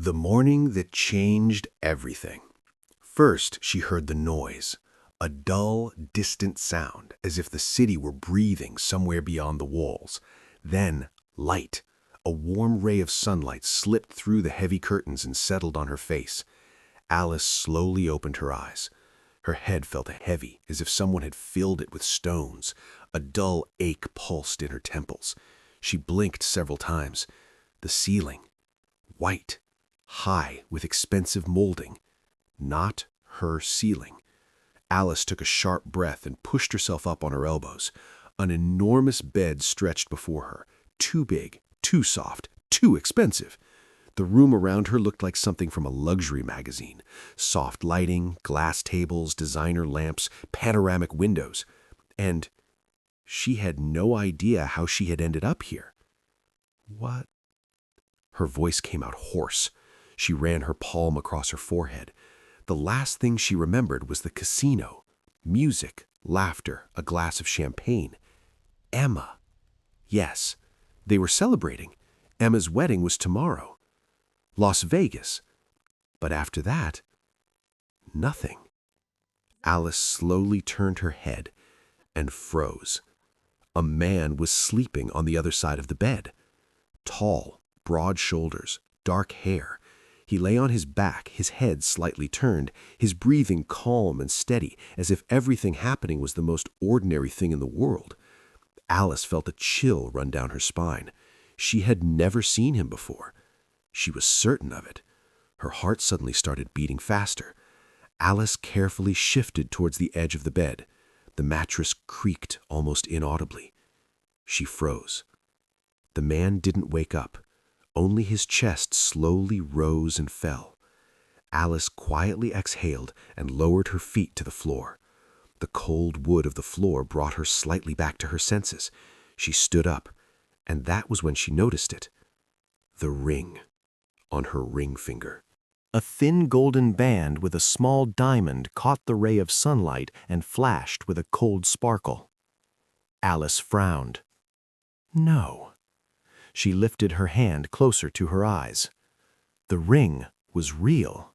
The morning that changed everything. First, she heard the noise, a dull, distant sound, as if the city were breathing somewhere beyond the walls. Then, light. A warm ray of sunlight slipped through the heavy curtains and settled on her face. Alice slowly opened her eyes. Her head felt heavy, as if someone had filled it with stones. A dull ache pulsed in her temples. She blinked several times. The ceiling, white, high, with expensive molding. Not her ceiling. Alice took a sharp breath and pushed herself up on her elbows. An enormous bed stretched before her. Too big, too soft, too expensive. The room around her looked like something from a luxury magazine. Soft lighting, glass tables, designer lamps, panoramic windows. And she had no idea how she had ended up here. What? Her voice came out hoarse. She ran her palm across her forehead. The last thing she remembered was the casino. Music, laughter, a glass of champagne. Emma. Yes, they were celebrating. Emma's wedding was tomorrow. Las Vegas. But after that, nothing. Alice slowly turned her head and froze. A man was sleeping on the other side of the bed. Tall, broad shoulders, dark hair. He lay on his back, his head slightly turned, his breathing calm and steady, as if everything happening was the most ordinary thing in the world. Alice felt a chill run down her spine. She had never seen him before. She was certain of it. Her heart suddenly started beating faster. Alice carefully shifted towards the edge of the bed. The mattress creaked almost inaudibly. She froze. The man didn't wake up. Only his chest slowly rose and fell. Alice quietly exhaled and lowered her feet to the floor. The cold wood of the floor brought her slightly back to her senses. She stood up, and that was when she noticed it. The ring on her ring finger. A thin golden band with a small diamond caught the ray of sunlight and flashed with a cold sparkle. Alice frowned. No. She lifted her hand closer to her eyes. The ring was real.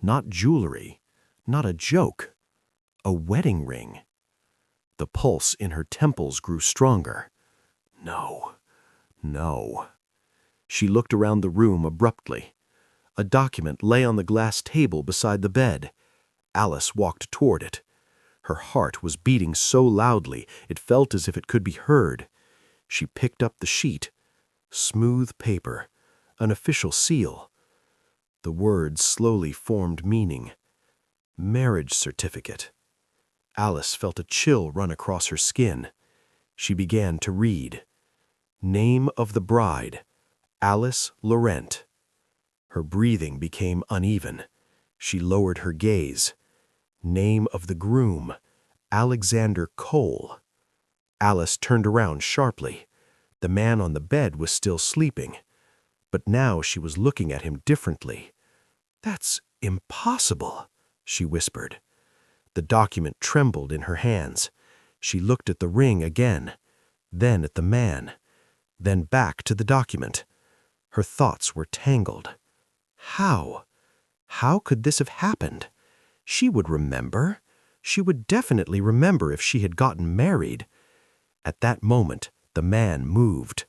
Not jewelry, not a joke. A wedding ring. The pulse in her temples grew stronger. No. She looked around the room abruptly. A document lay on the glass table beside the bed. Alice walked toward it. Her heart was beating so loudly it felt as if it could be heard. She picked up the sheet. Smooth paper, an official seal. The words slowly formed meaning. Marriage certificate. Alice felt a chill run across her skin. She began to read. Name of the bride, Alice Laurent. Her breathing became uneven. She lowered her gaze. Name of the groom, Alexander Cole. Alice turned around sharply. The man on the bed was still sleeping, but now she was looking at him differently. That's impossible, she whispered. The document trembled in her hands. She looked at the ring again, then at the man, then back to the document. Her thoughts were tangled. How? How could this have happened? She would remember. She would definitely remember if she had gotten married. At that moment, the man moved.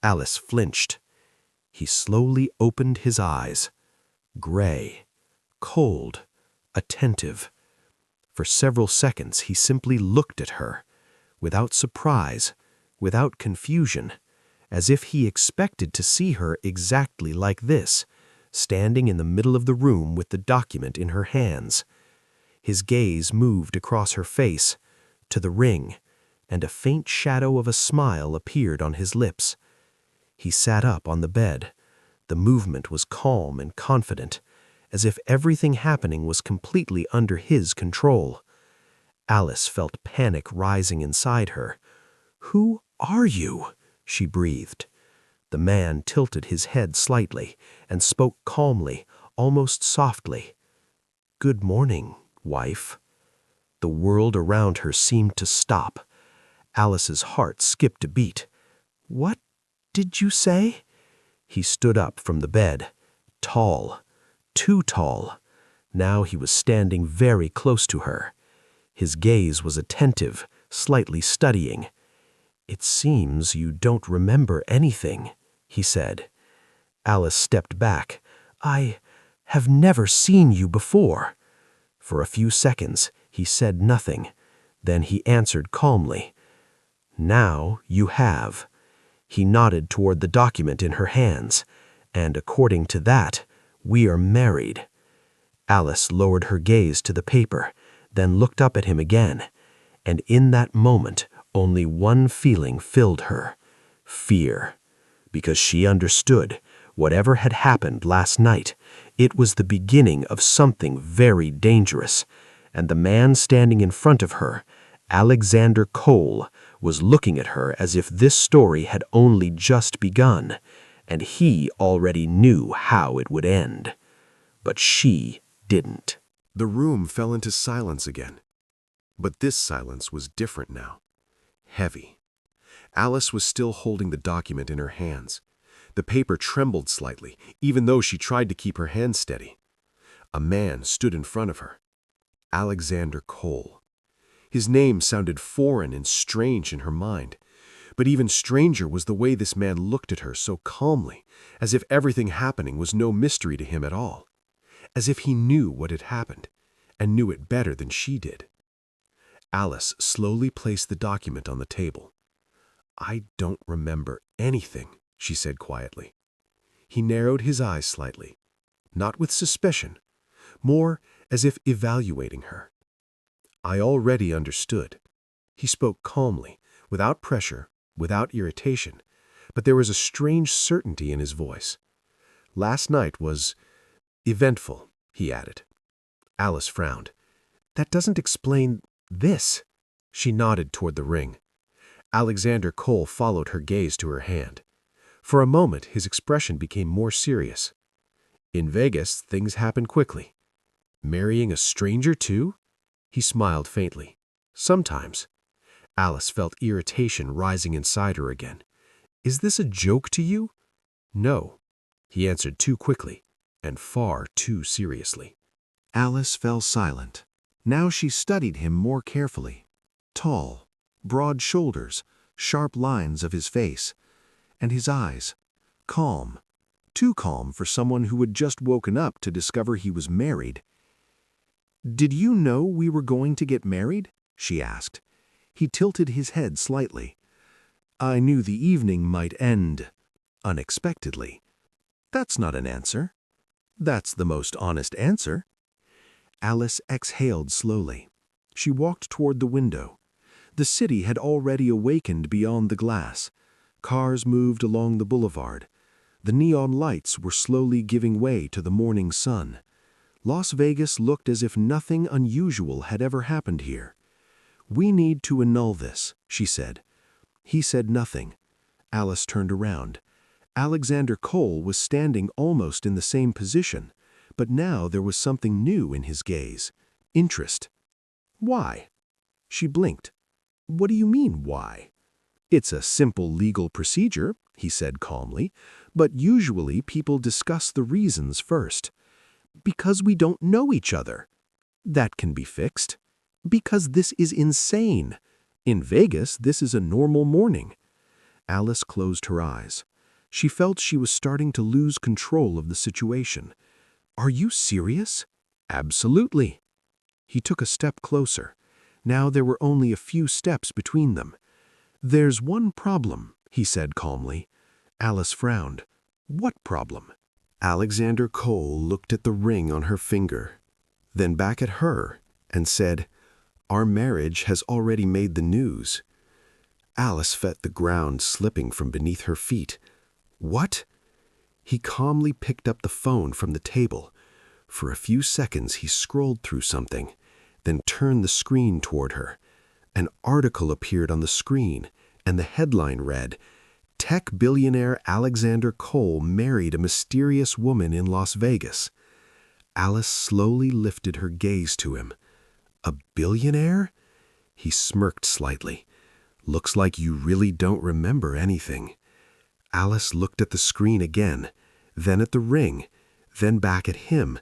Alice flinched. He slowly opened his eyes. Gray, cold, attentive. For several seconds he simply looked at her, without surprise, without confusion, as if he expected to see her exactly like this, standing in the middle of the room with the document in her hands. His gaze moved across her face, to the ring, and a faint shadow of a smile appeared on his lips. He sat up on the bed. The movement was calm and confident, as if everything happening was completely under his control. Alice felt panic rising inside her. "Who are you?" she breathed. The man tilted his head slightly and spoke calmly, almost softly. "Good morning, wife." The world around her seemed to stop. Alice's heart skipped a beat. "What did you say?" He stood up from the bed. Tall, too tall. Now he was standing very close to her. His gaze was attentive, slightly studying. "It seems you don't remember anything," he said. Alice stepped back. "I have never seen you before." For a few seconds, he said nothing. Then he answered calmly, "Now you have." He nodded toward the document in her hands. "And according to that, we are married." Alice lowered her gaze to the paper, then looked up at him again. And in that moment, only one feeling filled her: fear. Because she understood, whatever had happened last night, it was the beginning of something very dangerous. And the man standing in front of her, Alexander Cole, was looking at her as if this story had only just begun, and he already knew how it would end. But she didn't. The room fell into silence again. But this silence was different now. Heavy. Alice was still holding the document in her hands. The paper trembled slightly, even though she tried to keep her hands steady. A man stood in front of her. Alexander Cole. His name sounded foreign and strange in her mind. But even stranger was the way this man looked at her so calmly, as if everything happening was no mystery to him at all. As if he knew what had happened, and knew it better than she did. Alice slowly placed the document on the table. "I don't remember anything," she said quietly. He narrowed his eyes slightly, not with suspicion, more as if evaluating her. "I already understood." He spoke calmly, without pressure, without irritation, but there was a strange certainty in his voice. "Last night was eventful," he added. Alice frowned. "That doesn't explain this." She nodded toward the ring. Alexander Cole followed her gaze to her hand. For a moment, his expression became more serious. "In Vegas, things happen quickly." "Marrying a stranger, too?" He smiled faintly. "Sometimes." Alice felt irritation rising inside her again. "Is this a joke to you?" "No," he answered too quickly, and far too seriously. Alice fell silent. Now she studied him more carefully. Tall, broad shoulders, sharp lines of his face, and his eyes. Calm, too calm for someone who had just woken up to discover he was married. "Did you know we were going to get married?" she asked. He tilted his head slightly. "I knew the evening might end unexpectedly." "That's not an answer." "That's the most honest answer." Alice exhaled slowly. She walked toward the window. The city had already awakened beyond the glass. Cars moved along the boulevard. The neon lights were slowly giving way to the morning sun. Las Vegas looked as if nothing unusual had ever happened here. "We need to annul this," she said. He said nothing. Alice turned around. Alexander Cole was standing almost in the same position, but now there was something new in his gaze. Interest. "Why?" She blinked. "What do you mean, why?" "It's a simple legal procedure," he said calmly, "but usually people discuss the reasons first." "Because we don't know each other." "That can be fixed." "Because this is insane. In Vegas, this is a normal morning." Alice closed her eyes. She felt she was starting to lose control of the situation. "Are you serious?" "Absolutely." He took a step closer. Now there were only a few steps between them. "There's one problem," he said calmly. Alice frowned. "What problem?" Alexander Cole looked at the ring on her finger, then back at her, and said, "Our marriage has already made the news." Alice felt the ground slipping from beneath her feet. "What?" He calmly picked up the phone from the table. For a few seconds he scrolled through something, then turned the screen toward her. An article appeared on the screen, and the headline read, "Tech billionaire Alexander Cole married a mysterious woman in Las Vegas." Alice slowly lifted her gaze to him. "A billionaire?" He smirked slightly. "Looks like you really don't remember anything." Alice looked at the screen again, then at the ring, then back at him,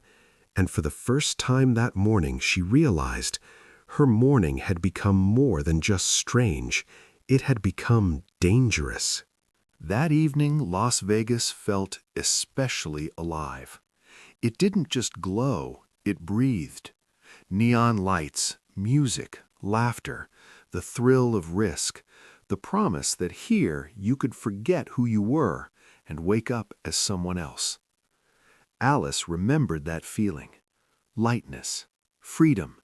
and for the first time that morning she realized her morning had become more than just strange. It had become dangerous. That evening, Las Vegas felt especially alive. It didn't just glow, it breathed. Neon lights, music, laughter, the thrill of risk, the promise that here you could forget who you were and wake up as someone else. Alice remembered that feeling, lightness, freedom,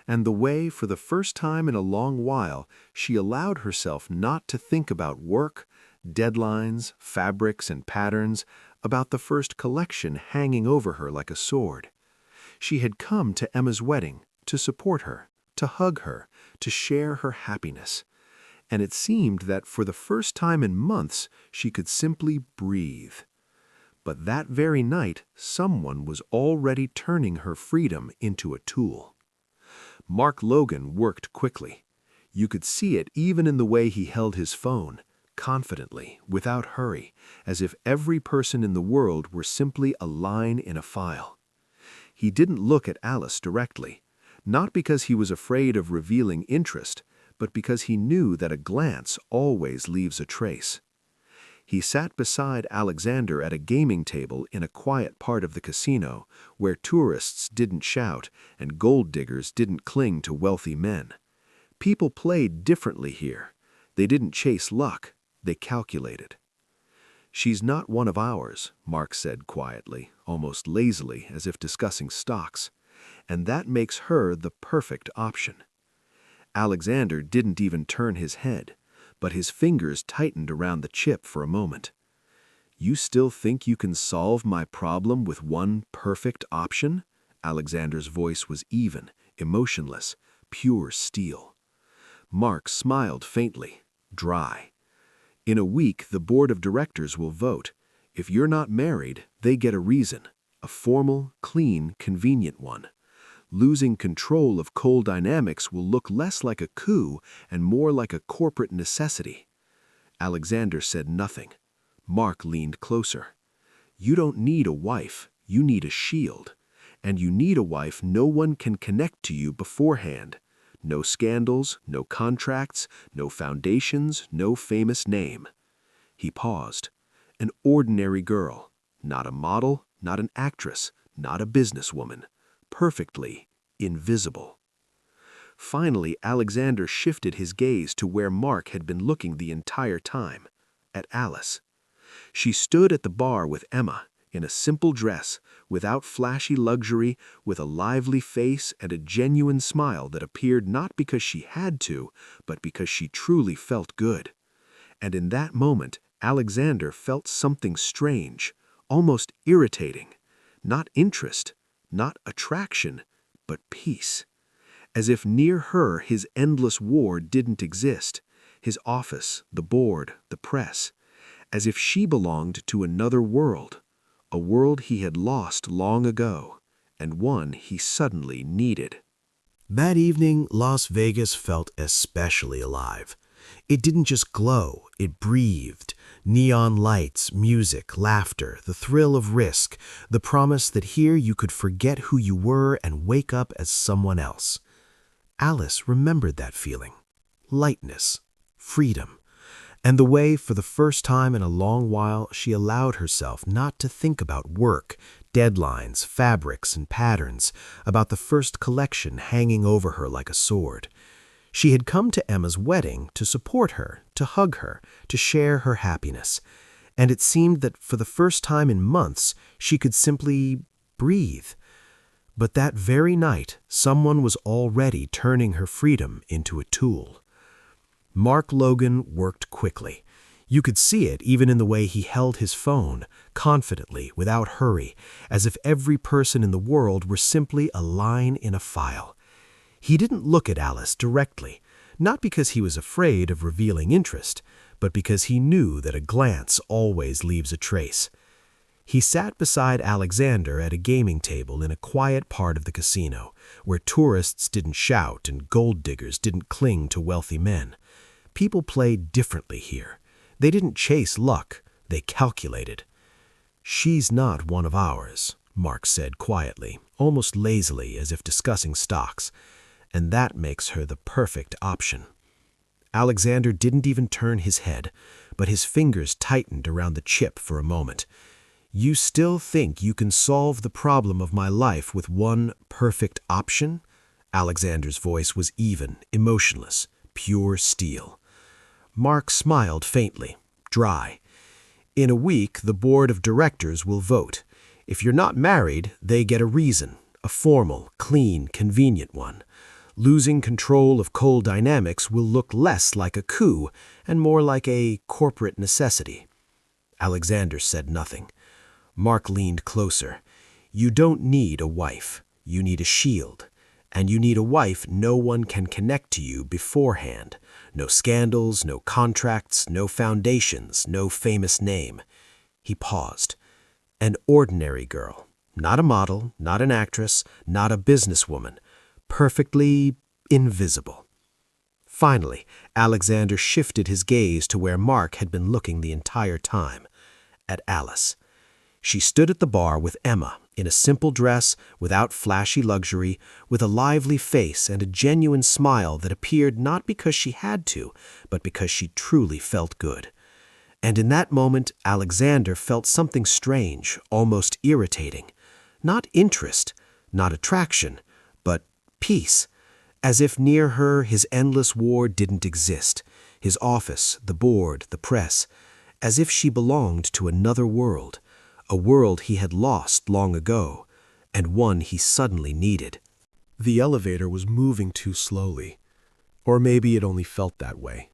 and the way, for the first time in a long while, she allowed herself not to think about work, deadlines, fabrics, and patterns, about the first collection hanging over her like a sword. She had come to Emma's wedding to support her, to hug her, to share her happiness. And it seemed that for the first time in months she could simply breathe. But that very night, someone was already turning her freedom into a tool. Mark Logan worked quickly. You could see it even in the way he held his phone, confidently, without hurry, as if every person in the world were simply a line in a file. He didn't look at Alice directly, not because he was afraid of revealing interest, but because he knew that a glance always leaves a trace. He sat beside Alexander at a gaming table in a quiet part of the casino where tourists didn't shout and gold diggers didn't cling to wealthy men. People played differently here. They didn't chase luck, they calculated. "She's not one of ours," Mark said quietly, almost lazily, as if discussing stocks, "and that makes her the perfect option." Alexander didn't even turn his head, but his fingers tightened around the chip for a moment. "You still think you can solve my problem with one perfect option?" Alexander's voice was even, emotionless, pure steel. Mark smiled faintly, dry. "In a week, the board of directors will vote. If you're not married, they get a reason, a formal, clean, convenient one. Losing control of coal dynamics will look less like a coup and more like a corporate necessity." Alexander said nothing. Mark leaned closer. "You don't need a wife, you need a shield. And you need a wife no one can connect to you beforehand. No scandals, no contracts, no foundations, no famous name." He paused. "An ordinary girl, not a model, not an actress, not a businesswoman. Perfectly invisible." Finally, Alexander shifted his gaze to where Mark had been looking the entire time, at Alice. She stood at the bar with Emma, in a simple dress, without flashy luxury, with a lively face and a genuine smile that appeared not because she had to, but because she truly felt good. And in that moment, Alexander felt something strange, almost irritating. Not interest, not attraction, but peace. As if near her his endless war didn't exist, his office, the board, the press. As if she belonged to another world, a world he had lost long ago, and one he suddenly needed. That evening, Las Vegas felt especially alive. It didn't just glow, it breathed. Neon lights, music, laughter, the thrill of risk, the promise that here you could forget who you were and wake up as someone else. Alice remembered that feeling. Lightness, freedom, and the way, for the first time in a long while, she allowed herself not to think about work, deadlines, fabrics, and patterns, about the first collection hanging over her like a sword. She had come to Emma's wedding to support her, to hug her, to share her happiness, and it seemed that for the first time in months she could simply breathe. But that very night, someone was already turning her freedom into a tool. Mark Logan worked quickly. You could see it even in the way he held his phone, confidently, without hurry, as if every person in the world were simply a line in a file. He didn't look at Alice directly, not because he was afraid of revealing interest, but because he knew that a glance always leaves a trace. He sat beside Alexander at a gaming table in a quiet part of the casino, where tourists didn't shout and gold diggers didn't cling to wealthy men. People played differently here. They didn't chase luck, they calculated. "She's not one of ours," Mark said quietly, almost lazily, as if discussing stocks. And that makes her the perfect option. Alexander didn't even turn his head, but his fingers tightened around the chip for a moment. You still think you can solve the problem of my life with one perfect option? Alexander's voice was even, emotionless, pure steel. Mark smiled faintly, dry. In a week, the board of directors will vote. If you're not married, they get a reason, a formal, clean, convenient one. Losing control of coal dynamics will look less like a coup and more like a corporate necessity. Alexander said nothing. Mark leaned closer. You don't need a wife. You need a shield. And you need a wife no one can connect to you beforehand. No scandals, no contracts, no foundations, no famous name. He paused. An ordinary girl. Not a model, not an actress, not a businesswoman. Perfectly invisible. Finally, Alexander shifted his gaze to where Mark had been looking the entire time, at Alice. She stood at the bar with Emma, in a simple dress, without flashy luxury, with a lively face and a genuine smile that appeared not because she had to, but because she truly felt good. And in that moment, Alexander felt something strange, almost irritating. Not interest, not attraction, but peace. As if near her his endless war didn't exist, his office, the board, the press. As if she belonged to another world. A world he had lost long ago, and one he suddenly needed. The elevator was moving too slowly, or maybe it only felt that way.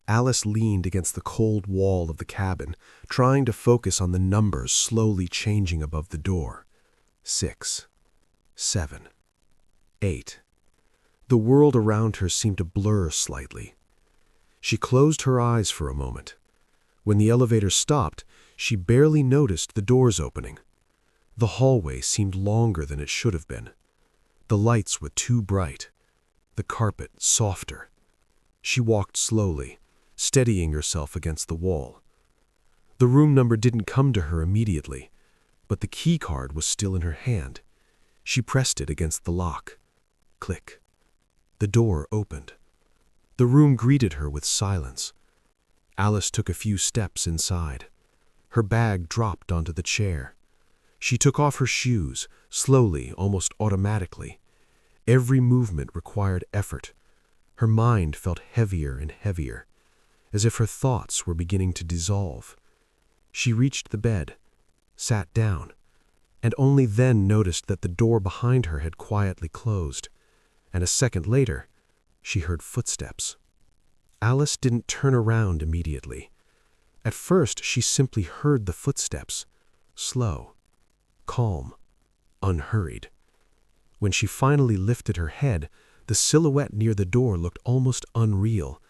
Alice leaned against the cold wall of the cabin, trying to focus on the numbers slowly changing above the door. 6, 7, 8. The world around her seemed to blur slightly. She closed her eyes for a moment. When the elevator stopped, she barely noticed the doors opening. The hallway seemed longer than it should have been. The lights were too bright, the carpet softer. She walked slowly, steadying herself against the wall. The room number didn't come to her immediately, but the key card was still in her hand. She pressed it against the lock. Click. The door opened. The room greeted her with silence. Alice took a few steps inside. Her bag dropped onto the chair. She took off her shoes, slowly, almost automatically. Every movement required effort. Her mind felt heavier and heavier, as if her thoughts were beginning to dissolve. She reached the bed, sat down, and only then noticed that the door behind her had quietly closed, and a second later, she heard footsteps. Alice didn't turn around immediately. At first, she simply heard the footsteps, slow, calm, unhurried. When she finally lifted her head, the silhouette near the door looked almost unreal,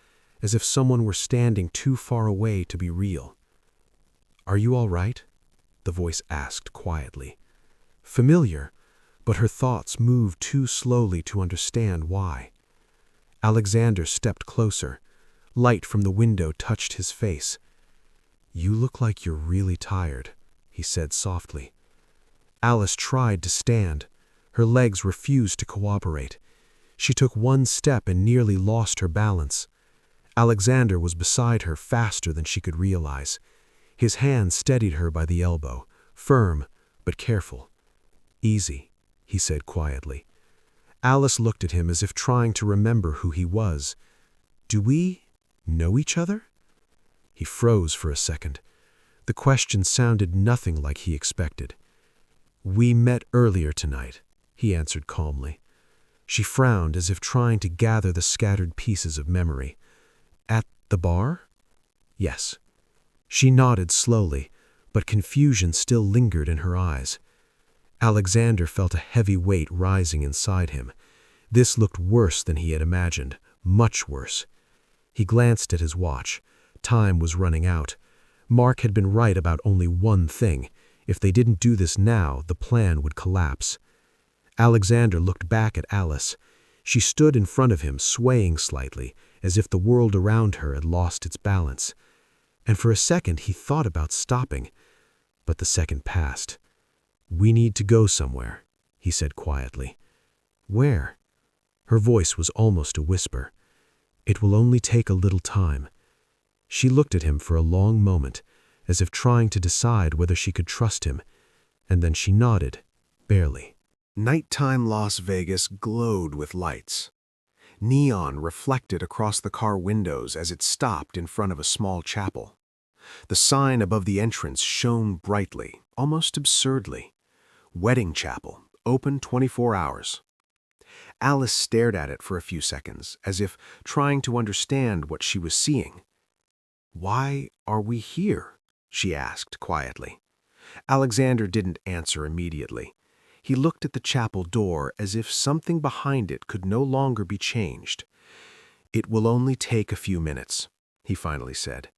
as if someone were standing too far away to be real. "Are you all right?" the voice asked quietly. Familiar, but her thoughts moved too slowly to understand why. Alexander stepped closer. Light from the window touched his face. "You look like you're really tired," he said softly. Alice tried to stand. Her legs refused to cooperate. She took one step and nearly lost her balance. Alexander was beside her faster than she could realize. His hand steadied her by the elbow, firm but careful. "Easy," he said quietly. Alice looked at him as if trying to remember who he was. "Do we know each other?" He froze for a second. The question sounded nothing like he expected. "We met earlier tonight," he answered calmly. She frowned as if trying to gather the scattered pieces of memory. "At the bar?" "Yes." She nodded slowly, but confusion still lingered in her eyes. Alexander felt a heavy weight rising inside him. This looked worse than he had imagined, much worse. He glanced at his watch. Time was running out. Mark had been right about only one thing. If they didn't do this now, the plan would collapse. Alexander looked back at Alice. She stood in front of him, swaying slightly, as if the world around her had lost its balance. And for a second he thought about stopping, but the second passed. "We need to go somewhere," he said quietly. "Where?" Her voice was almost a whisper. "It will only take a little time." She looked at him for a long moment, as if trying to decide whether she could trust him, and then she nodded, barely. Nighttime Las Vegas glowed with lights. Neon reflected across the car windows as it stopped in front of a small chapel. The sign above the entrance shone brightly, almost absurdly. Wedding Chapel, open 24 hours. Alice stared at it for a few seconds, as if trying to understand what she was seeing. "Why are we here?" she asked quietly. Alexander didn't answer immediately. He looked at the chapel door as if something behind it could no longer be changed. "It will only take a few minutes," he finally said.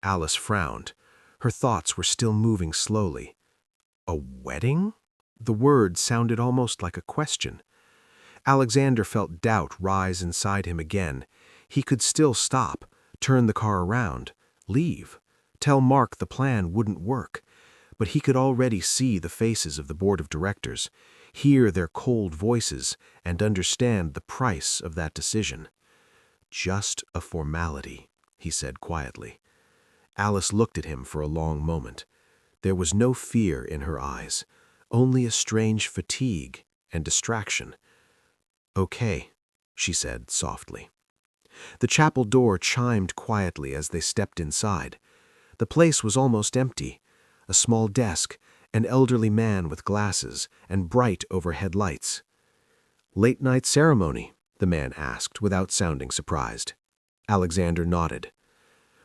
Alice frowned. Her thoughts were still moving slowly. "A wedding?" The word sounded almost like a question. Alexander felt doubt rise inside him again. He could still stop, turn the car around, leave, tell Mark the plan wouldn't work. But he could already see the faces of the board of directors, hear their cold voices, and understand the price of that decision. "Just a formality," he said quietly. Alice looked at him for a long moment. There was no fear in her eyes, only a strange fatigue and distraction. "Okay," she said softly. The chapel door chimed quietly as they stepped inside. The place was almost empty. A small desk, an elderly man with glasses, and bright overhead lights. "Late night ceremony?" the man asked without sounding surprised. Alexander nodded.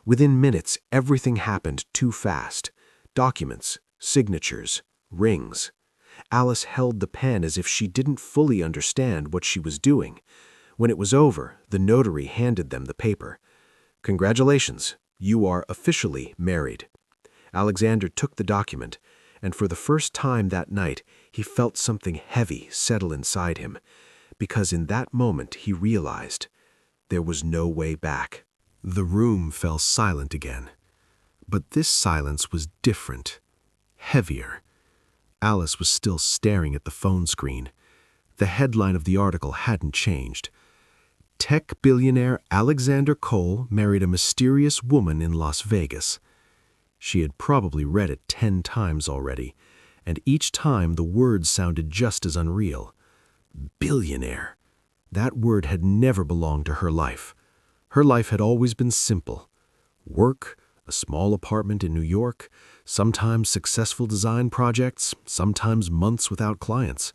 Within minutes, everything happened too fast. Documents, signatures, rings. Alice held the pen as if she didn't fully understand what she was doing. When it was over, the notary handed them the paper. "Congratulations, you are officially married." Alexander took the document, and for the first time that night, he felt something heavy settle inside him, because in that moment he realized there was no way back. The room fell silent again. But this silence was different, heavier. Alice was still staring at the phone screen. The headline of the article hadn't changed. "Tech billionaire Alexander Cole married a mysterious woman in Las Vegas." She had probably read it 10 times already, and each time the words sounded just as unreal. Billionaire. That word had never belonged to her life. Her life had always been simple. Work, a small apartment in New York, sometimes successful design projects, sometimes months without clients.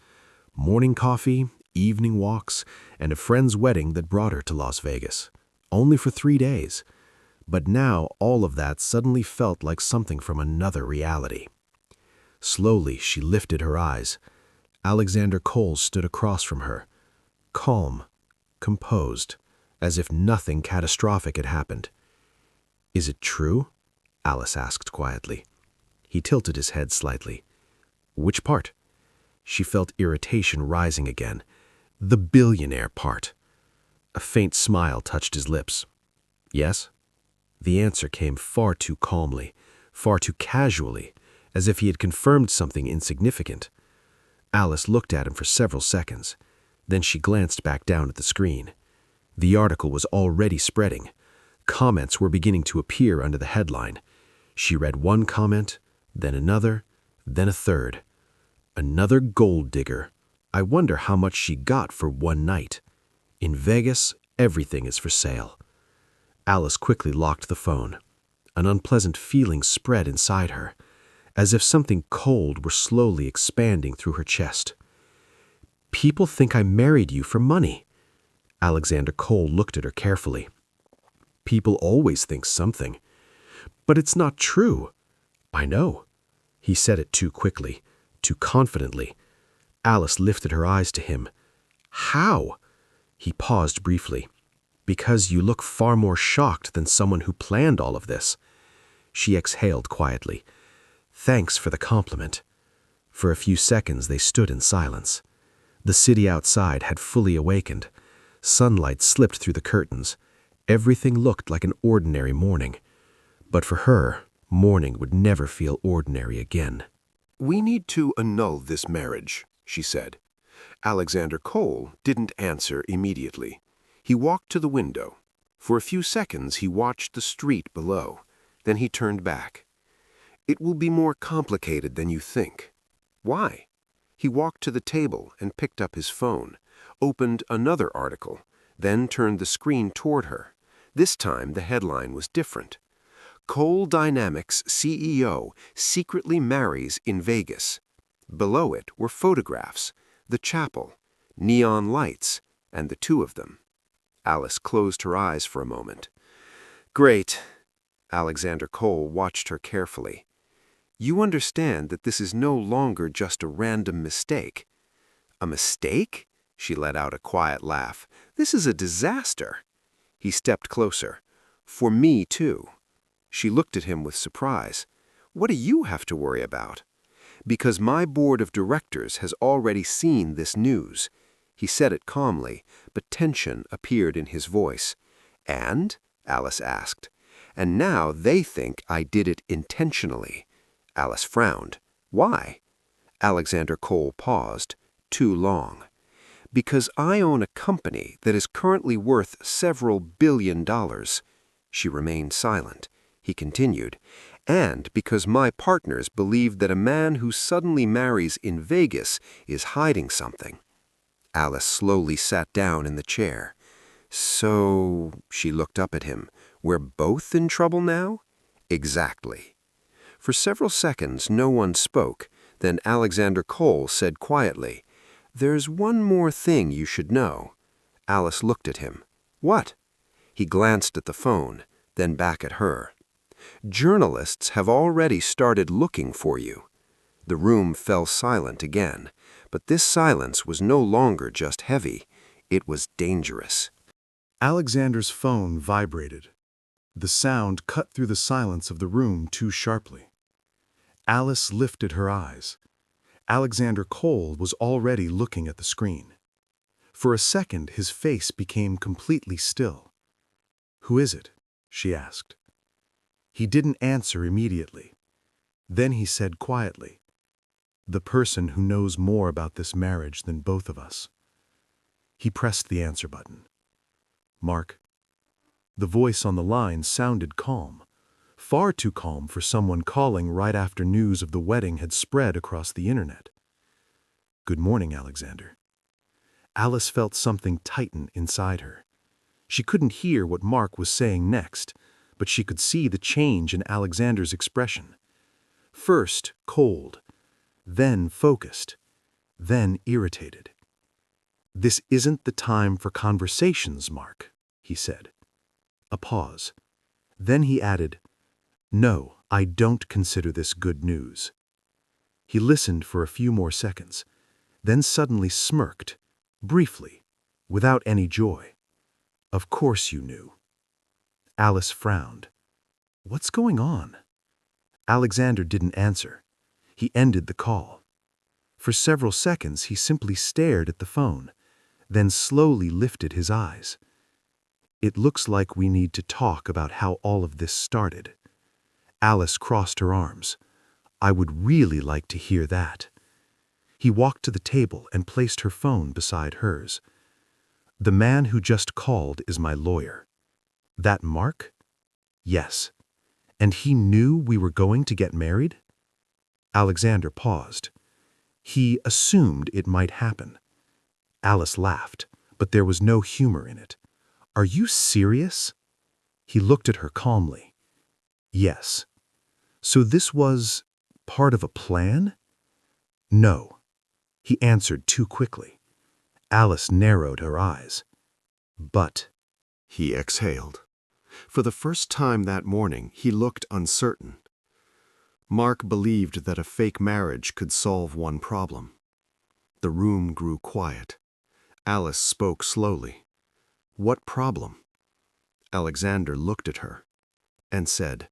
Morning coffee, evening walks, and a friend's wedding that brought her to Las Vegas. Only for 3 days. But now all of that suddenly felt like something from another reality. Slowly, she lifted her eyes. Alexander Cole stood across from her, calm, composed, as if nothing catastrophic had happened. "Is it true?" Alice asked quietly. He tilted his head slightly. "Which part?" She felt irritation rising again. "The billionaire part." A faint smile touched his lips. "Yes?" The answer came far too calmly, far too casually, as if he had confirmed something insignificant. Alice looked at him for several seconds. Then she glanced back down at the screen. The article was already spreading. Comments were beginning to appear under the headline. She read one comment, then another, then a third. "Another gold digger. I wonder how much she got for one night. In Vegas, everything is for sale." Alice quickly locked the phone. An unpleasant feeling spread inside her, as if something cold were slowly expanding through her chest. "People think I married you for money." Alexander Cole looked at her carefully. "People always think something. But it's not true." "I know." He said it too quickly, too confidently. Alice lifted her eyes to him. "How?" He paused briefly. "Because you look far more shocked than someone who planned all of this." She exhaled quietly. "Thanks for the compliment." For a few seconds they stood in silence. The city outside had fully awakened. Sunlight slipped through the curtains. Everything looked like an ordinary morning. But for her, morning would never feel ordinary again. "We need to annul this marriage," she said. Alexander Cole didn't answer immediately. He walked to the window. For a few seconds he watched the street below. Then he turned back. "It will be more complicated than you think." "Why?" He walked to the table and picked up his phone, opened another article, then turned the screen toward her. This time the headline was different. "Cole Dynamics CEO secretly marries in Vegas." Below it were photographs, the chapel, neon lights, and the two of them. Alice closed her eyes for a moment. "Great." Alexander Cole watched her carefully. "You understand that this is no longer just a random mistake." "A mistake?" She let out a quiet laugh. "This is a disaster." He stepped closer. "For me, too." She looked at him with surprise. "What do you have to worry about?" "Because my board of directors has already seen this news." He said it calmly, but tension appeared in his voice. "And?" Alice asked. "And now they think I did it intentionally." Alice frowned. "Why?" Alexander Cole paused. Too long. "Because I own a company that is currently worth several $billion." She remained silent. He continued, "And because my partners believe that a man who suddenly marries in Vegas is hiding something." Alice slowly sat down in the chair. "So," she looked up at him, "we're both in trouble now?" "Exactly." For several seconds no one spoke. Then Alexander Cole said quietly, "There's one more thing you should know." Alice looked at him. "What?" He glanced at the phone, then back at her. "Journalists have already started looking for you." The room fell silent again, but this silence was no longer just heavy. It was dangerous. Alexander's phone vibrated. The sound cut through the silence of the room too sharply. Alice lifted her eyes. Alexander Cole was already looking at the screen. For a second, his face became completely still. "Who is it?" she asked. He didn't answer immediately. Then he said quietly, "The person who knows more about this marriage than both of us." He pressed the answer button. "Mark." The voice on the line sounded calm, far too calm for someone calling right after news of the wedding had spread across the internet. "Good morning, Alexander." Alice felt something tighten inside her. She couldn't hear what Mark was saying next, but she could see the change in Alexander's expression. First cold, then focused, then irritated. "This isn't the time for conversations, Mark," he said. A pause. Then he added, "No, I don't consider this good news." He listened for a few more seconds, then suddenly smirked, briefly, without any joy. "Of course you knew." Alice frowned. "What's going on?" Alexander didn't answer. He ended the call. For several seconds he simply stared at the phone, then slowly lifted his eyes. "It looks like we need to talk about how all of this started." Alice crossed her arms. "I would really like to hear that." He walked to the table and placed her phone beside hers. "The man who just called is my lawyer." "That Mark?" "Yes." "And he knew we were going to get married?" Alexander paused. "He assumed it might happen." Alice laughed, but there was no humor in it. "Are you serious?" He looked at her calmly. "Yes." "So this was part of a plan?" "No." He answered too quickly. Alice narrowed her eyes. "But," He exhaled. For the first time that morning, he looked uncertain. Mark believed that a fake marriage could solve one problem. The room grew quiet. Alice spoke slowly. "What problem?" Alexander looked at her and said,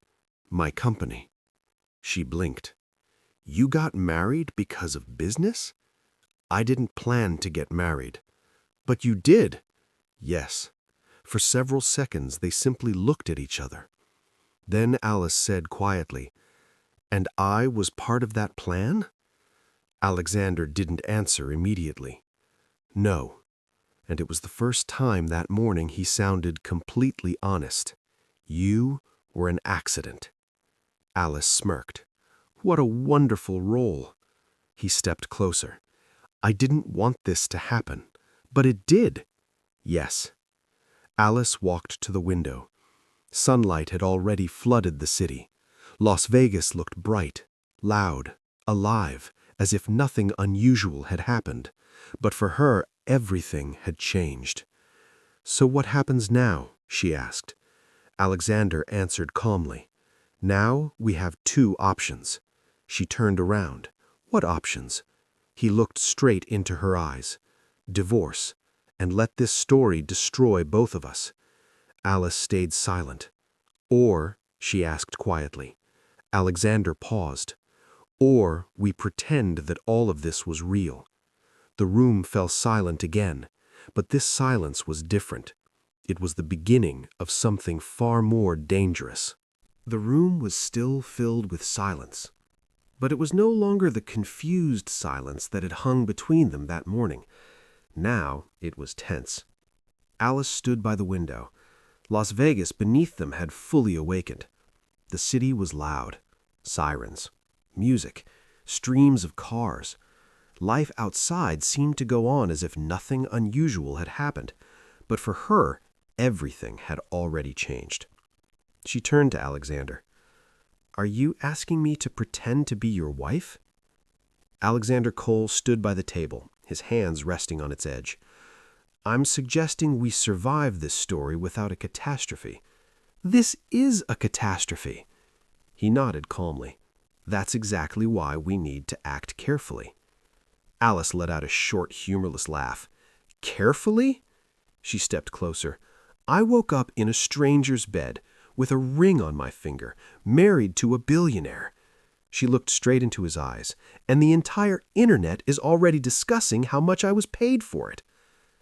"My company." She blinked. "You got married because of business?" "I didn't plan to get married." "But you did." "Yes." For several seconds they simply looked at each other. Then Alice said quietly, "And I was part of that plan?" Alexander didn't answer immediately. No, and it was the first time that morning he sounded completely honest. You were an accident. Alice smirked. What a wonderful role. He stepped closer. I didn't want this to happen, but it did. Yes. Alice walked to the window. Sunlight had already flooded the city. Las Vegas looked bright, loud, alive, as if nothing unusual had happened. But for her, everything had changed. So what happens now? She asked. Alexander answered calmly. Now we have two options. She turned around. What options? He looked straight into her eyes. Divorce, and let this story destroy both of us. Alice stayed silent. Or, she asked quietly. Alexander paused. Or we pretend that all of this was real. The room fell silent again, but this silence was different. It was the beginning of something far more dangerous. The room was still filled with silence, but it was no longer the confused silence that had hung between them that morning. Now it was tense. Alice stood by the window. Las Vegas beneath them had fully awakened. The city was loud. Sirens, music, streams of cars. Life outside seemed to go on as if nothing unusual had happened, but for her, everything had already changed. She turned to Alexander. Are you asking me to pretend to be your wife? Alexander Cole stood by the table, his hands resting on its edge. I'm suggesting we survive this story without a catastrophe. This is a catastrophe. He nodded calmly. That's exactly why we need to act carefully. Alice let out a short, humorless laugh. Carefully? She stepped closer. I woke up in a stranger's bed, with a ring on my finger, married to a billionaire. She looked straight into his eyes, and the entire internet is already discussing how much I was paid for it.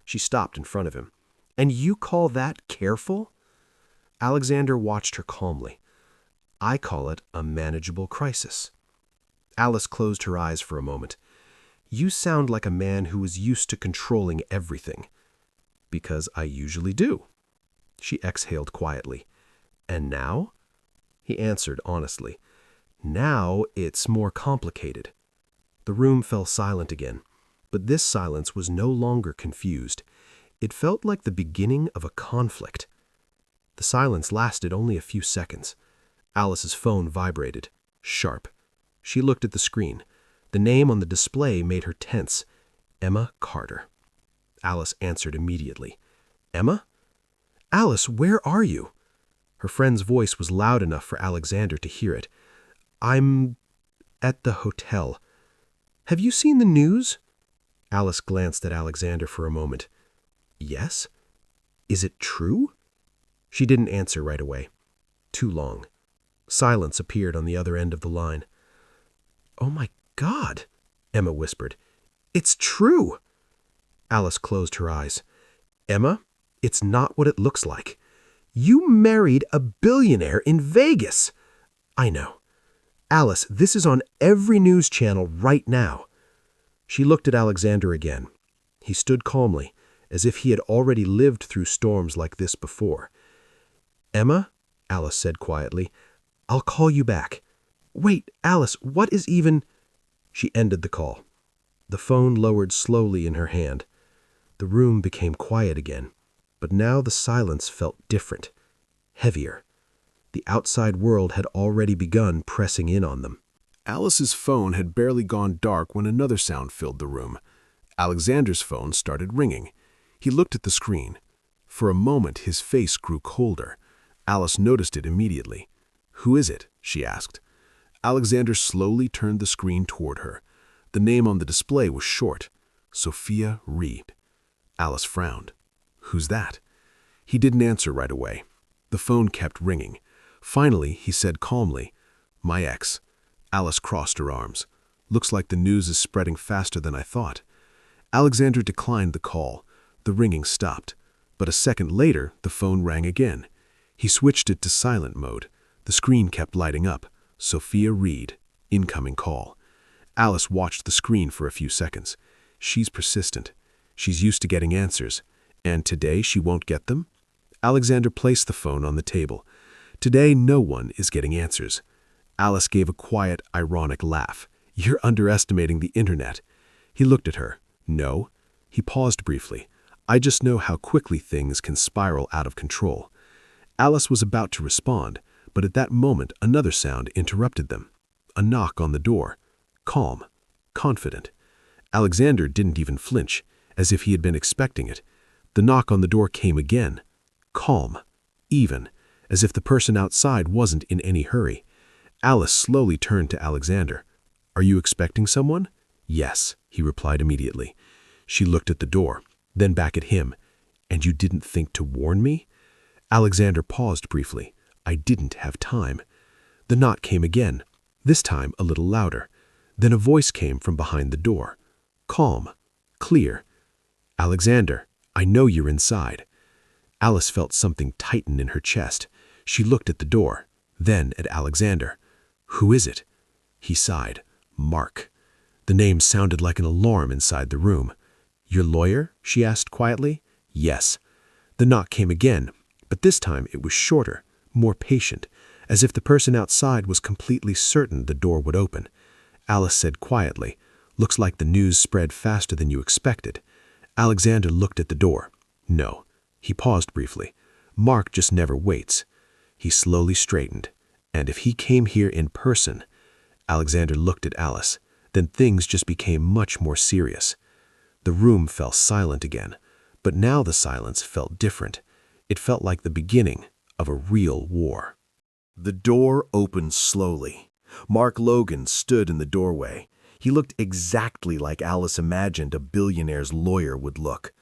She stopped in front of him. And you call that careful? Alexander watched her calmly. I call it a manageable crisis. Alice closed her eyes for a moment. You sound like a man who is used to controlling everything. Because I usually do. She exhaled quietly. And now? He answered honestly. Now it's more complicated. The room fell silent again, but this silence was no longer confused. It felt like the beginning of a conflict. The silence lasted only a few seconds. Alice's phone vibrated, sharp. She looked at the screen. The name on the display made her tense. Emma Carter. Alice answered immediately. Emma? Alice, where are you? Her friend's voice was loud enough for Alexander to hear it. I'm at the hotel. Have you seen the news? Alice glanced at Alexander for a moment. Yes? Is it true? She didn't answer right away. Too long. Silence appeared on the other end of the line. Oh my God, Emma whispered. It's true. Alice closed her eyes. Emma, it's not what it looks like. You married a billionaire in Vegas. I know. Alice, this is on every news channel right now. She looked at Alexander again. He stood calmly, as if he had already lived through storms like this before. Emma, Alice said quietly, I'll call you back. Wait, Alice, what is even... She ended the call. The phone lowered slowly in her hand. The room became quiet again, but now the silence felt different, heavier. The outside world had already begun pressing in on them. Alice's phone had barely gone dark when another sound filled the room. Alexander's phone started ringing. He looked at the screen. For a moment, his face grew colder. Alice noticed it immediately. Who is it? She asked. Alexander slowly turned the screen toward her. The name on the display was short. Sophia Reed. Alice frowned. Who's that? He didn't answer right away. The phone kept ringing. Finally, he said calmly, My ex. Alice crossed her arms. Looks like the news is spreading faster than I thought. Alexander declined the call. The ringing stopped. But a second later, the phone rang again. He switched it to silent mode. The screen kept lighting up. Sophia Reed, incoming call. Alice watched the screen for a few seconds. She's persistent. She's used to getting answers. And today she won't get them? Alexander placed the phone on the table. Today no one is getting answers. Alice gave a quiet, ironic laugh. You're underestimating the internet. He looked at her. No. He paused briefly. I just know how quickly things can spiral out of control. Alice was about to respond, but at that moment another sound interrupted them. A knock on the door. Calm. Confident. Alexander didn't even flinch, as if he had been expecting it. The knock on the door came again. Calm. Even. As if the person outside wasn't in any hurry. Alice slowly turned to Alexander. Are you expecting someone? Yes, he replied immediately. She looked at the door, then back at him. And you didn't think to warn me? Alexander paused briefly. I didn't have time. The knock came again, this time a little louder. Then a voice came from behind the door. Calm. Clear. Alexander, I know you're inside. Alice felt something tighten in her chest. She looked at the door, then at Alexander. Who is it? He sighed. Mark. The name sounded like an alarm inside the room. Your lawyer? She asked quietly. Yes. The knock came again, but this time it was shorter, more patient, as if the person outside was completely certain the door would open. Alice said quietly, Looks like the news spread faster than you expected. Alexander looked at the door. No. He paused briefly. Mark just never waits. He slowly straightened. And if he came here in person... Alexander looked at Alice. Then things just became much more serious. The room fell silent again. But now the silence felt different. It felt like the beginning of a real war. The door opened slowly. Mark Logan stood in the doorway. He looked exactly like Alice imagined a billionaire's lawyer would look.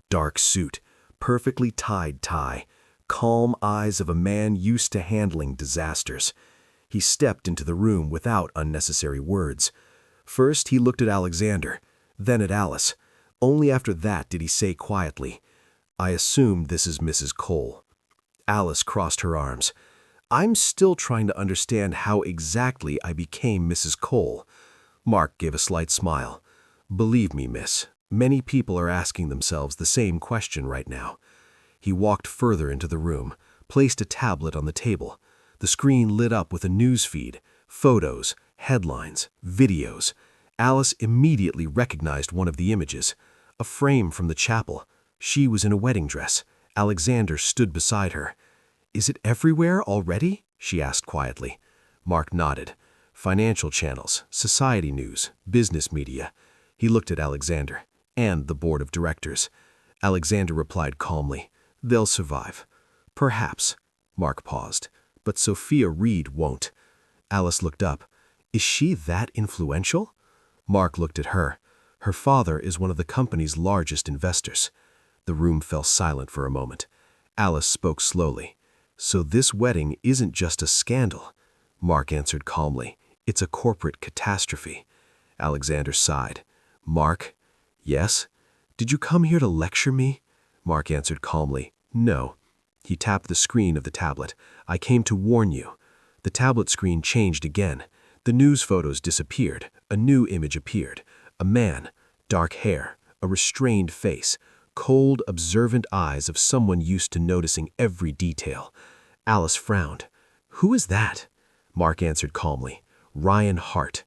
Dark suit, perfectly tied tie, calm eyes of a man used to handling disasters. He stepped into the room without unnecessary words. First, he looked at Alexander, then at Alice. Only after that did he say quietly, I assume this is Mrs. Cole. Alice crossed her arms. I'm still trying to understand how exactly I became Mrs. Cole. Mark gave a slight smile. Believe me, miss, many people are asking themselves the same question right now. He walked further into the room, placed a tablet on the table. The screen lit up with a news feed, photos, headlines, videos. Alice immediately recognized one of the images, a frame from the chapel. She was in a wedding dress. Alexander stood beside her. Is it everywhere already? She asked quietly. Mark nodded. Financial channels, society news, business media. He looked at Alexander and the board of directors. Alexander replied calmly, They'll survive. Perhaps. Mark paused. But Sophia Reed won't. Alice looked up. Is she that influential? Mark looked at her. Her father is one of the company's largest investors. The room fell silent for a moment. Alice spoke slowly. So this wedding isn't just a scandal. Mark answered calmly. It's a corporate catastrophe. Alexander sighed. Mark? Yes? Did you come here to lecture me? Mark answered calmly. No. He tapped the screen of the tablet. I came to warn you. The tablet screen changed again. The news photos disappeared. A new image appeared. A man, dark hair, a restrained face, cold, observant eyes of someone used to noticing every detail. Alice frowned. Who is that? Mark answered calmly. Ryan Hart.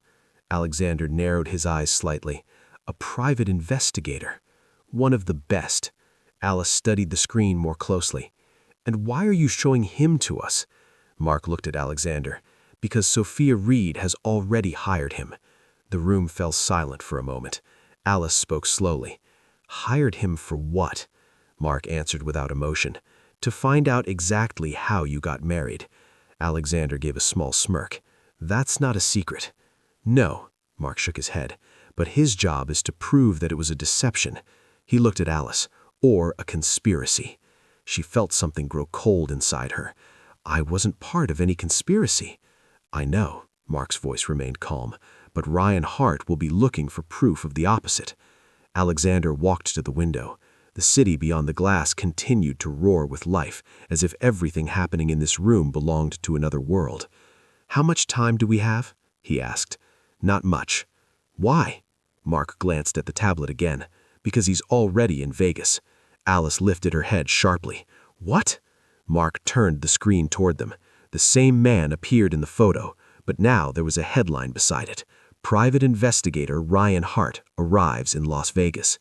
Alexander narrowed his eyes slightly. A private investigator. One of the best. Alice studied the screen more closely. And why are you showing him to us? Mark looked at Alexander. Because Sophia Reed has already hired him. The room fell silent for a moment. Alice spoke slowly. Hired him for what? Mark answered without emotion. To find out exactly how you got married. Alexander gave a small smirk. That's not a secret. No, Mark shook his head. But his job is to prove that it was a deception. He looked at Alice. Or a conspiracy. She felt something grow cold inside her. I wasn't part of any conspiracy. I know, Mark's voice remained calm, but Ryan Hart will be looking for proof of the opposite. Alexander walked to the window. The city beyond the glass continued to roar with life, as if everything happening in this room belonged to another world. How much time do we have? He asked. Not much. Why? Mark glanced at the tablet again. Because he's already in Vegas. Alice lifted her head sharply. What? Mark turned the screen toward them. The same man appeared in the photo, but now there was a headline beside it. Private investigator Ryan Hart arrives in Las Vegas.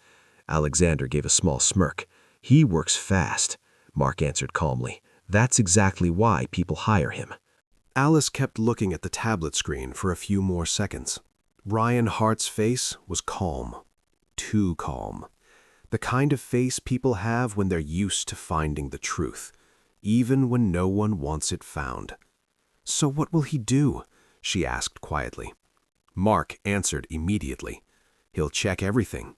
Alexander gave a small smirk. He works fast, Mark answered calmly. That's exactly why people hire him. Alice kept looking at the tablet screen for a few more seconds. Ryan Hart's face was calm. Too calm. The kind of face people have when they're used to finding the truth, even when no one wants it found. "So what will he do?" she asked quietly. Mark answered immediately. "He'll check everything."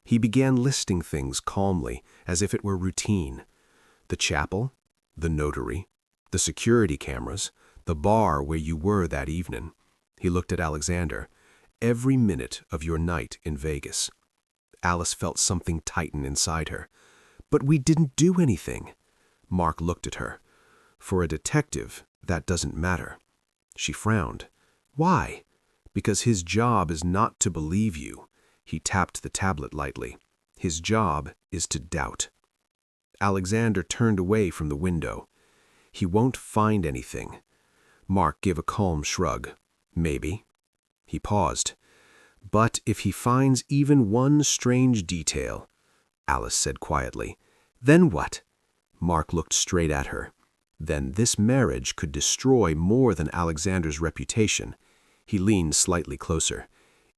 He began listing things calmly, as if it were routine. The chapel, the notary, the security cameras, the bar where you were that evening. He looked at Alexander. "Every minute of your night in Vegas." Alice felt something tighten inside her. "But we didn't do anything." Mark looked at her. "For a detective, that doesn't matter." She frowned. "Why?" "Because his job is not to believe you." He tapped the tablet lightly. "His job is to doubt." Alexander turned away from the window. "He won't find anything." Mark gave a calm shrug. "Maybe." He paused. "But if he finds even one strange detail," Alice said quietly, "then what?" Mark looked straight at her. "Then this marriage could destroy more than Alexander's reputation." He leaned slightly closer.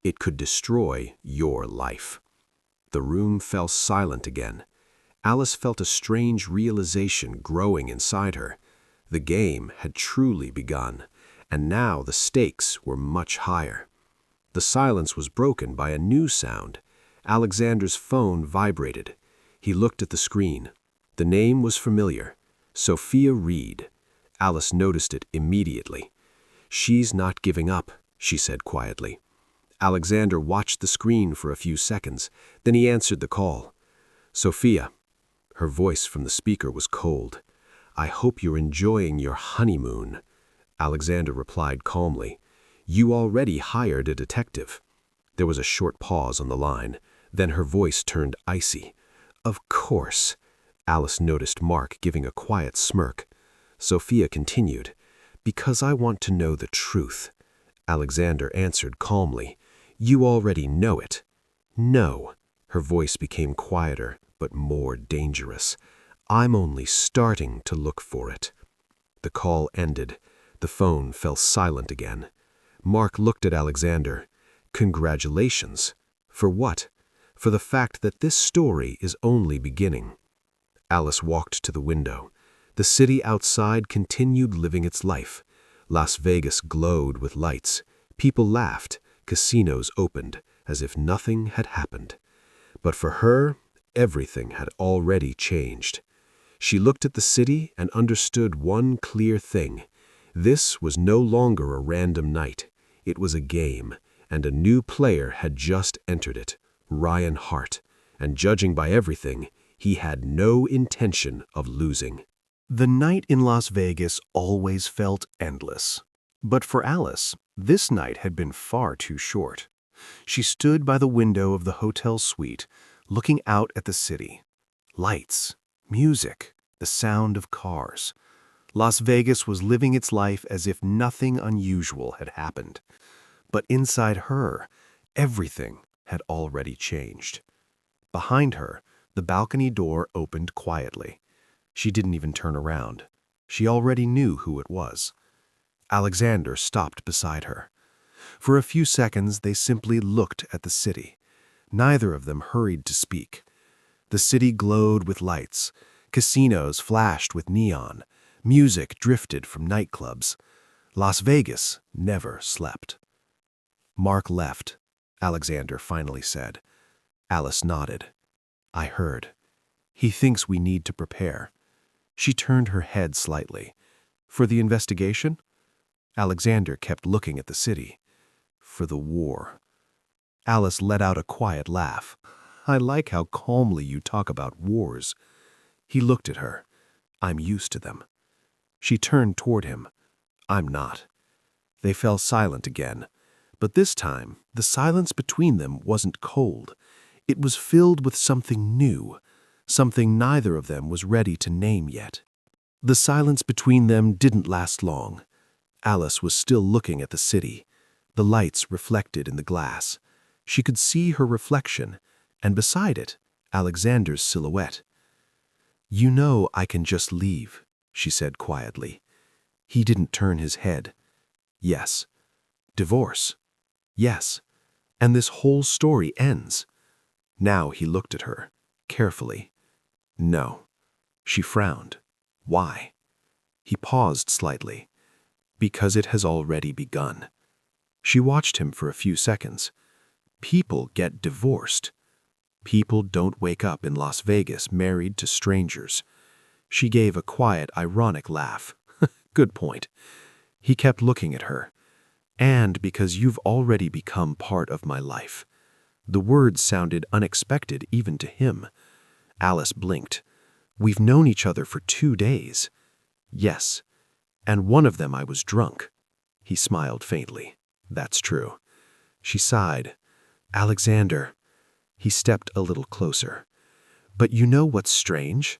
"It could destroy your life." The room fell silent again. Alice felt a strange realization growing inside her. The game had truly begun, and now the stakes were much higher. The silence was broken by a new sound. Alexander's phone vibrated. He looked at the screen. The name was familiar. Sophia Reed. Alice noticed it immediately. "She's not giving up," she said quietly. Alexander watched the screen for a few seconds. Then he answered the call. "Sophia." Her voice from the speaker was cold. "I hope you're enjoying your honeymoon." Alexander replied calmly. "You already hired a detective." There was a short pause on the line. Then her voice turned icy. "Of course." Alice noticed Mark giving a quiet smirk. Sophia continued, "Because I want to know the truth." Alexander answered calmly, "You already know it." "No." Her voice became quieter, but more dangerous. "I'm only starting to look for it." The call ended. The phone fell silent again. Mark looked at Alexander. "Congratulations." "For what?" "For the fact that this story is only beginning." Alice walked to the window. The city outside continued living its life. Las Vegas glowed with lights. People laughed. Casinos opened, as if nothing had happened. But for her, everything had already changed. She looked at the city and understood one clear thing. This was no longer a random night. It was a game, and a new player had just entered it, Ryan Hart, and judging by everything, he had no intention of losing. The night in Las Vegas always felt endless. But for Alice, this night had been far too short. She stood by the window of the hotel suite, looking out at the city. Lights, music, the sound of cars. Las Vegas was living its life as if nothing unusual had happened. But inside her, everything had already changed. Behind her, the balcony door opened quietly. She didn't even turn around. She already knew who it was. Alexander stopped beside her. For a few seconds, they simply looked at the city. Neither of them hurried to speak. The city glowed with lights. Casinos flashed with neon. Music drifted from nightclubs. Las Vegas never slept. "Mark left," Alexander finally said. Alice nodded. "I heard. He thinks we need to prepare." She turned her head slightly. "For the investigation?" Alexander kept looking at the city. "For the war." Alice let out a quiet laugh. "I like how calmly you talk about wars." He looked at her. "I'm used to them." She turned toward him. "I'm not." They fell silent again. But this time, the silence between them wasn't cold. It was filled with something new, something neither of them was ready to name yet. The silence between them didn't last long. Alice was still looking at the city, the lights reflected in the glass. She could see her reflection, and beside it, Alexander's silhouette. "You know I can just leave," she said quietly. He didn't turn his head. "Yes." "Divorce?" "Yes." "And this whole story ends." Now he looked at her, carefully. "No." She frowned. "Why?" He paused slightly. "Because it has already begun." She watched him for a few seconds. People get divorced. People don't wake up in Las Vegas married to strangers. She gave a quiet, ironic laugh. "Good point." He kept looking at her. "And because you've already become part of my life." The words sounded unexpected even to him. Alice blinked. "We've known each other for 2 days." "Yes. And one of them I was drunk." He smiled faintly. "That's true." She sighed. "Alexander." He stepped a little closer. "But you know what's strange?"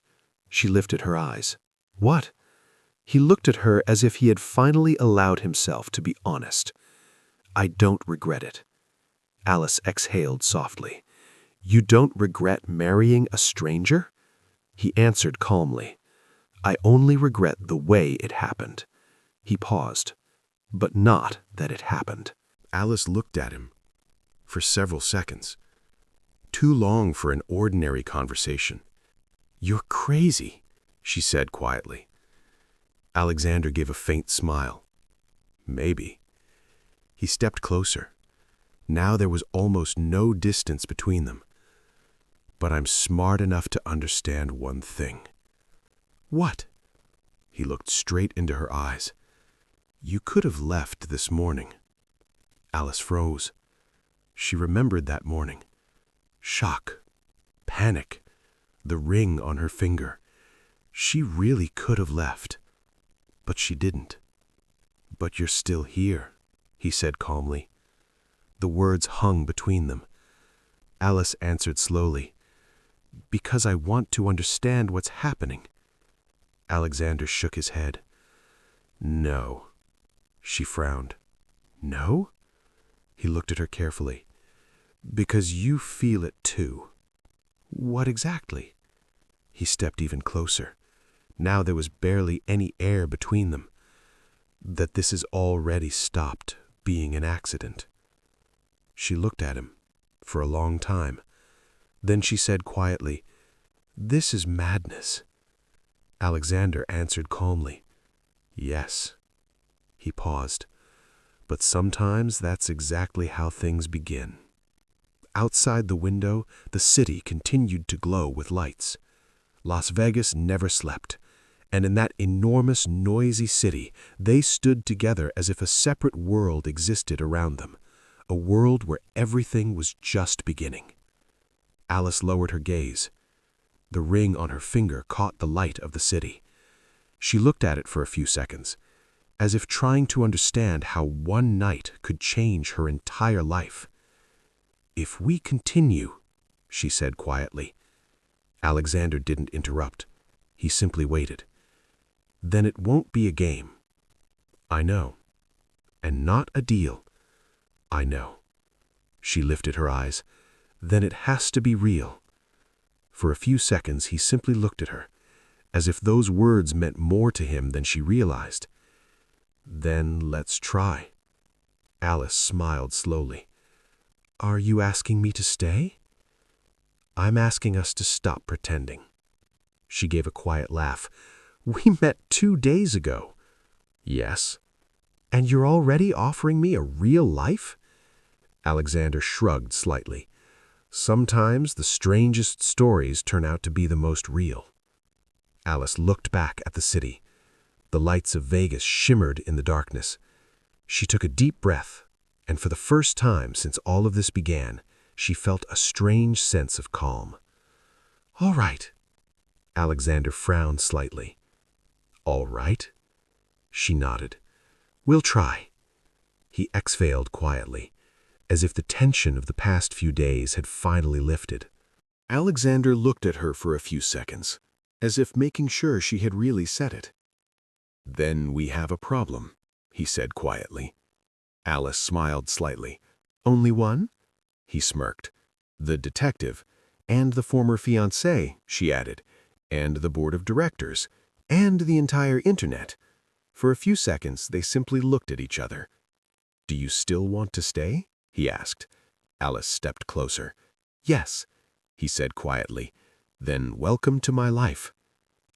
She lifted her eyes. "What?" He looked at her as if he had finally allowed himself to be honest. "I don't regret it." Alice exhaled softly. "You don't regret marrying a stranger?" He answered calmly. "I only regret the way it happened." He paused. "But not that it happened." Alice looked at him for several seconds. Too long for an ordinary conversation. "You're crazy," she said quietly. Alexander gave a faint smile. "Maybe." He stepped closer. Now there was almost no distance between them. "But I'm smart enough to understand one thing." "What?" He looked straight into her eyes. "You could have left this morning." Alice froze. She remembered that morning. Shock, panic, the ring on her finger. She really could have left, but she didn't. "But you're still here," he said calmly. The words hung between them. Alice answered slowly, "Because I want to understand what's happening." Alexander shook his head. "No." She frowned. "No?" He looked at her carefully. "Because you feel it too." "What exactly?" He stepped even closer. Now there was barely any air between them. "That this has already stopped being an accident." She looked at him for a long time. Then she said quietly, "This is madness." Alexander answered calmly, "Yes." He paused. "But sometimes that's exactly how things begin." Outside the window, the city continued to glow with lights. Las Vegas never slept, and in that enormous, noisy city, they stood together as if a separate world existed around them, a world where everything was just beginning. Alice lowered her gaze. The ring on her finger caught the light of the city. She looked at it for a few seconds, as if trying to understand how one night could change her entire life. "If we continue," she said quietly. Alexander didn't interrupt. He simply waited. "Then it won't be a game." "I know." "And not a deal." "I know." She lifted her eyes. "Then it has to be real." For a few seconds he simply looked at her, as if those words meant more to him than she realized. "Then let's try." Alice smiled slowly. "Are you asking me to stay?" "I'm asking us to stop pretending." She gave a quiet laugh. "We met 2 days ago." "Yes." "And you're already offering me a real life?" Alexander shrugged slightly. "Sometimes the strangest stories turn out to be the most real." Alice looked back at the city. The lights of Vegas shimmered in the darkness. She took a deep breath, and for the first time since all of this began, she felt a strange sense of calm. "All right." Alexander frowned slightly. "All right?" She nodded. "We'll try." He exhaled quietly, as if the tension of the past few days had finally lifted. Alexander looked at her for a few seconds, as if making sure she had really said it. "Then we have a problem," he said quietly. Alice smiled slightly. "Only one?" He smirked. "The detective, and the former fiancée," she added, "and the board of directors, and the entire internet." For a few seconds, they simply looked at each other. "Do you still want to stay?" he asked. Alice stepped closer. "Yes," he said quietly. "Then welcome to my life."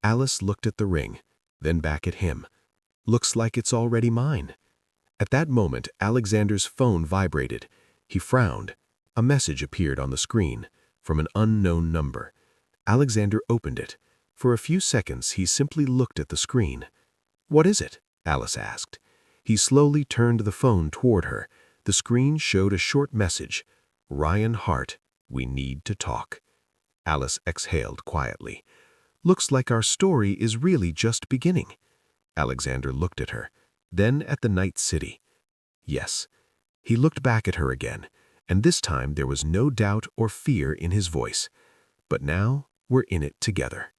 Alice looked at the ring, then back at him. "Looks like it's already mine." At that moment, Alexander's phone vibrated. He frowned. A message appeared on the screen, from an unknown number. Alexander opened it. For a few seconds, he simply looked at the screen. "What is it?" Alice asked. He slowly turned the phone toward her. The screen showed a short message. "Ryan Hart, we need to talk." Alice exhaled quietly. "Looks like our story is really just beginning." Alexander looked at her, then at the night city. "Yes." He looked back at her again, and this time there was no doubt or fear in his voice. "But now we're in it together."